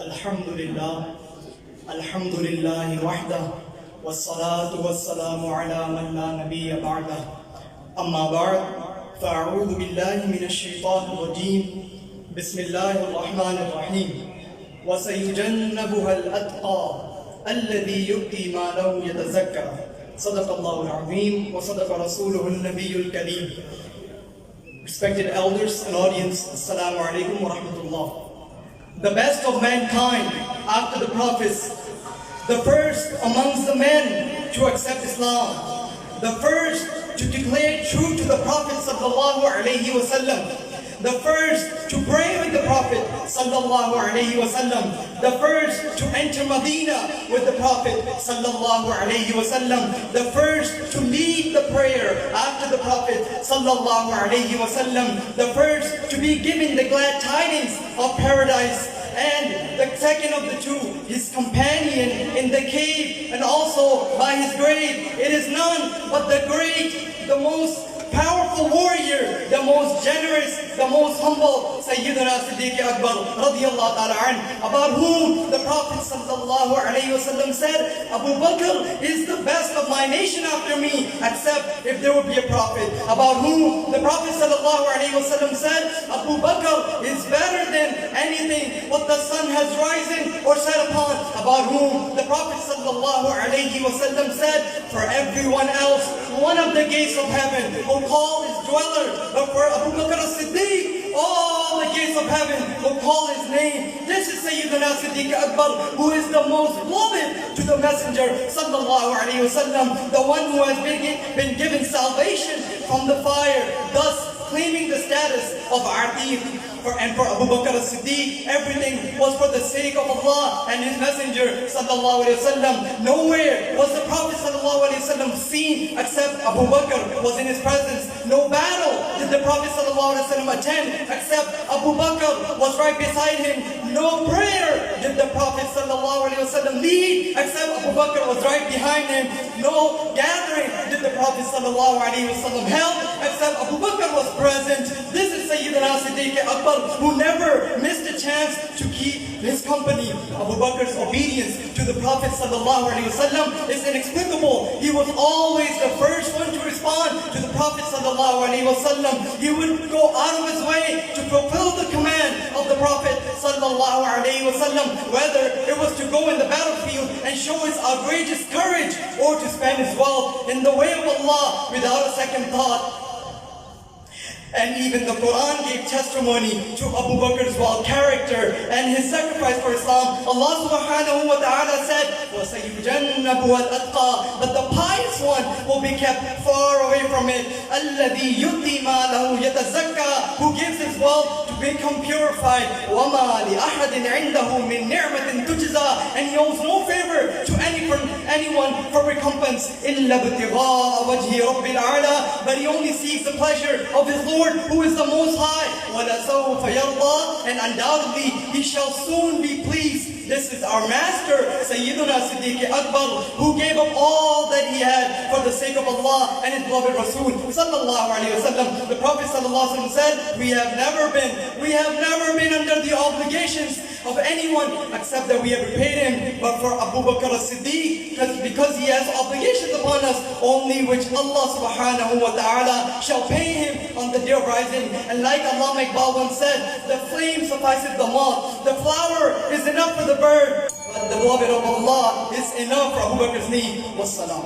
الحمد لله وحده والصلاة والسلام على من لا نبي بعده أما بعد فأعوذ بالله من الشيطان الرجيم بسم الله الرحمن الرحيم وسيجنبها الأتقى الذي يؤتي ماله يتزكى صدق الله العظيم وصدق رسوله النبي الكريم. Respected elders and audience, Assalamu alaikum wa rahmatullah. The best of mankind after the prophets, the first amongst the men to accept Islam, the first to declare true to the Prophet sallallahu alaihi wasallam, the first to pray with the Prophet sallallahu alaihi wasallam, the first to enter Medina with the Prophet sallallahu alaihi wasallam, the first to lead the prayer after the Prophet sallallahu alaihi wasallam, the first to be given the glad tidings of paradise, and the second of the two, his companion in the cave and also by his grave. It is none but the great, the most powerful warrior, the most generous, the most humble Sayyidina Siddique Akbar radiyallahu ta'ala anhu, about whom the Prophet sallallahu alayhi wasallam said, Abu Bakr is the best of my nation after me, except if there would be a prophet. About whom the Prophet sallallahu alayhi wasallam said, Abu Bakr is better than anything what the sun has risen or set upon. About whom the Prophet sallallahu alayhi wasallam said, for everyone else, one of the gates of heaven will call his dweller, but for Abu Bakar Sidique, all the gates of heaven will call his name. This is Sayyidina Siddique Akbar, who is the most beloved to the Messenger sallallahu alaihi wasallam, the one who has been given salvation from the fire, thus claiming the status of Atif. And for Abu Bakar Sidique, everything was for the sake of Allah and His Messenger sallallahu alaihi wasallam. Nowhere was the Prophet sallallahu alaihi wasallam seen except Abu Bakr was in his presence. No battle did the Prophet sallallahu alaihi wasallam attend except Abu Bakr was right beside him. No prayer did the Prophet sallallahu alaihi wasallam lead except Abu Bakr was right behind him. No gathering did the Prophet sallallahu alaihi wasallam held except Abu Bakr was present. This is Sayyidina Siddique Akbar, who never missed a chance to keep his company. Abu Bakr's obedience to the Prophet sallallahu alaihi wasallam is inexplicable. He was always the first one to respond to the Prophet sallallahu alaihi wasallam. He would go out of his way to fulfill the command of the Prophet sallallahu alaihi wasallam, whether it was to go in the battlefield and show his outrageous courage or to spend his wealth in the way of Allah without a second thought. And even the Quran gave testimony to Abu Bakr's wild character and his sacrifice for Islam. Allah subhanahu wa ta'ala said, وَسَيُجَنَّبُهَا الْأَتْقَى, but the pious one will be kept far away from it. الَّذِي يُؤْتِي مَالَهُ يَتَزَكَّى, who gives his wealth to become purified. وَمَا لِأَحَدٍ عِنْدَهُ مِنْ نِعْمَةٍ تُجْزَى, and he owes no favor to anyone for recompense. إِلَّا ابْتِغَاءَ وَجْهِ رَبِّ الْأَعْلَى, but he only seeks the pleasure of his Lord, who is the Most High. وَلَسَوْفَ يَرْضَى, and undoubtedly he shall soon be pleased. This is our master, Sayyidina Siddique Akbar, who gave up all that he had for the sake of Allah and His beloved Rasul sallallahu alaihi wasallam. The Prophet sallallahu alaihi wasallam said, we have never been under the obligations of anyone except that we have repaid him. But for Abu Bakr as-Siddiq, because he has obligations upon us, only which Allah subhanahu wa ta'ala shall pay him on the day of rising. And like Allah Iqbal once said, the flame suffices the moth, the flower is enough for the bird, but the beloved of Allah is enough for Abu Bakr's need. Wassalam.